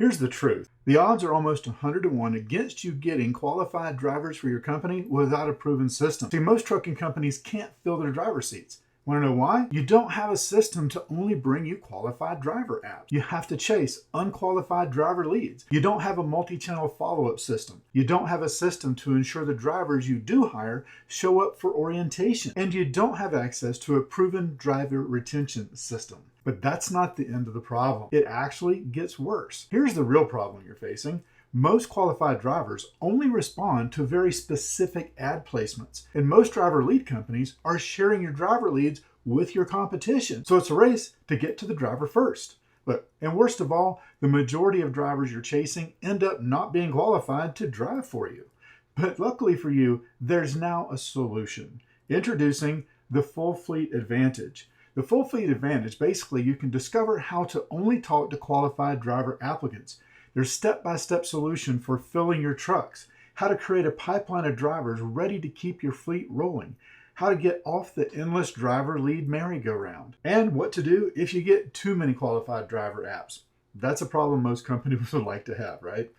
Here's the truth. The odds are almost 100 to 1 against you getting qualified drivers for your company without a proven system. See, most trucking companies can't fill their driver seats. Want to know why? You don't have a system to only bring you qualified driver apps. You have to chase unqualified driver leads. You don't have a multi-channel follow-up system. You don't have a system to ensure the drivers you do hire show up for orientation. And you don't have access to a proven driver retention system. But that's not the end of the problem. It actually gets worse. Here's the real problem you're facing. Most qualified drivers only respond to very specific ad placements, and most driver lead companies are sharing your driver leads with your competition. So it's a race to get to the driver first. Look, and worst of all, the majority of drivers you're chasing end up not being qualified to drive for you. But luckily for you, there's now a solution. Introducing the Full Fleet Advantage. The Full Fleet Advantage, basically you can discover how to only talk to qualified driver applicants. There's step-by-step solution for filling your trucks, how to create a pipeline of drivers ready to keep your fleet rolling, how to get off the endless driver lead merry-go-round, and what to do if you get too many qualified driver apps. That's a problem most companies would like to have, right?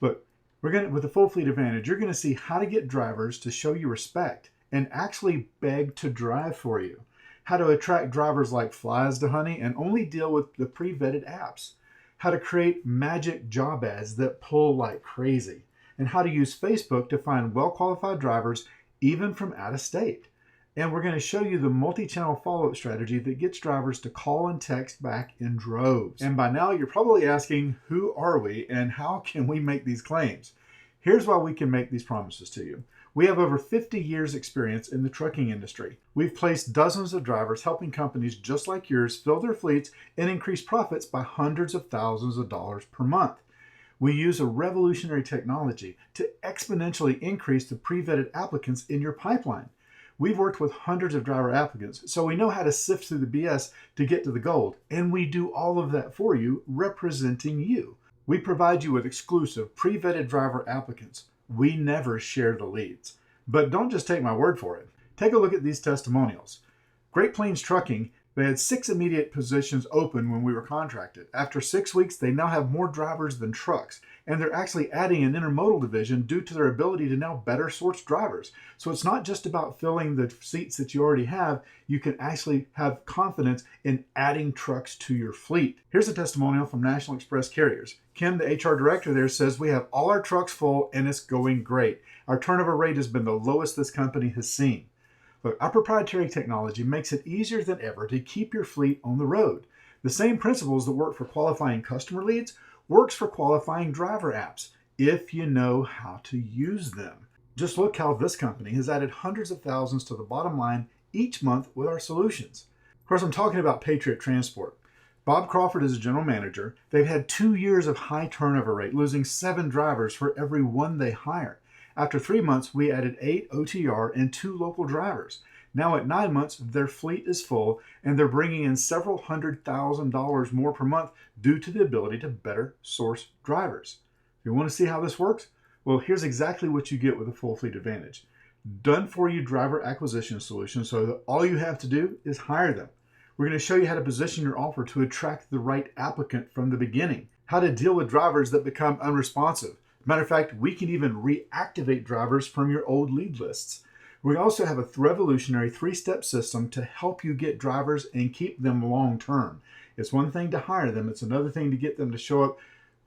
Look, with the Full Fleet Advantage, you're going to see how to get drivers to show you respect and actually beg to drive for you, how to attract drivers like flies to honey and only deal with the pre-vetted apps, how to create magic job ads that pull like crazy, and how to use Facebook to find well-qualified drivers even from out of state. And we're going to show you the multi-channel follow-up strategy that gets drivers to call and text back in droves. And by now you're probably asking, who are we and how can we make these claims? Here's why we can make these promises to you. We have over 50 years experience in the trucking industry. We've placed dozens of drivers helping companies just like yours fill their fleets and increase profits by hundreds of thousands of dollars per month. We use a revolutionary technology to exponentially increase the pre-vetted applicants in your pipeline. We've worked with hundreds of driver applicants, so we know how to sift through the BS to get to the gold, and we do all of that for you, representing you. We provide you with exclusive pre-vetted driver applicants. We never share the leads. But don't just take my word for it. Take a look at these testimonials. Great Plains Trucking, they had 6 immediate positions open when we were contracted. After 6 weeks, they now have more drivers than trucks, and they're actually adding an intermodal division due to their ability to now better source drivers. So it's not just about filling the seats that you already have. You can actually have confidence in adding trucks to your fleet. Here's a testimonial from National Express Carriers. Kim, the HR director there, says, "We have all our trucks full and it's going great. Our turnover rate has been the lowest this company has seen." Look, our proprietary technology makes it easier than ever to keep your fleet on the road. The same principles that work for qualifying customer leads works for qualifying driver apps, if you know how to use them. Just look how this company has added hundreds of thousands to the bottom line each month with our solutions. Of course, I'm talking about Patriot Transport. Bob Crawford is a general manager. They've had 2 years of high turnover rate, losing 7 drivers for every 1 they hire. After 3 months, we added 8 OTR and 2 local drivers. Now at 9 months, their fleet is full and they're bringing in several $100,000 more per month due to the ability to better source drivers. If you want to see how this works, well, here's exactly what you get with the Full Fleet Advantage. Done for you driver acquisition solution so that all you have to do is hire them. We're going to show you how to position your offer to attract the right applicant from the beginning, how to deal with drivers that become unresponsive. Matter of fact, we can even reactivate drivers from your old lead lists. We also have a revolutionary 3-step system to help you get drivers and keep them long term. It's one thing to hire them, it's another thing to get them to show up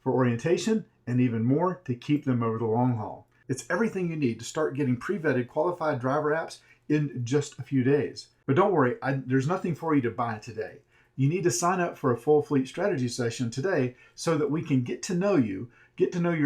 for orientation, and even more to keep them over the long haul. It's everything you need to start getting pre-vetted qualified driver apps in just a few days. But don't worry, there's nothing for you to buy today. You need to sign up for a full fleet strategy session today so that we can get to know you,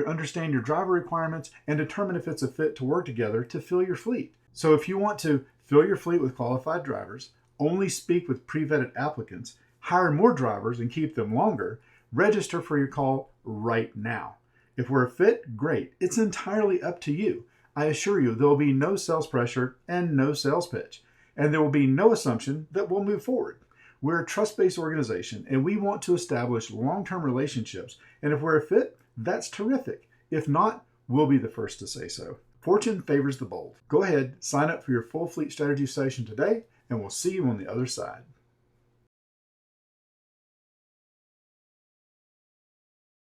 understand your driver requirements, and determine if it's a fit to work together to fill your fleet. So if you want to fill your fleet with qualified drivers, only speak with pre-vetted applicants, hire more drivers and keep them longer, register for your call right now. If we're a fit, great. It's entirely up to you. I assure you there will be no sales pressure and no sales pitch. And there will be no assumption that we'll move forward. We're a trust-based organization and we want to establish long-term relationships. And if we're a fit, that's terrific. If not, we'll be the first to say so. Fortune favors the bold. Go ahead, sign up for your full fleet strategy session today, and we'll see you on the other side.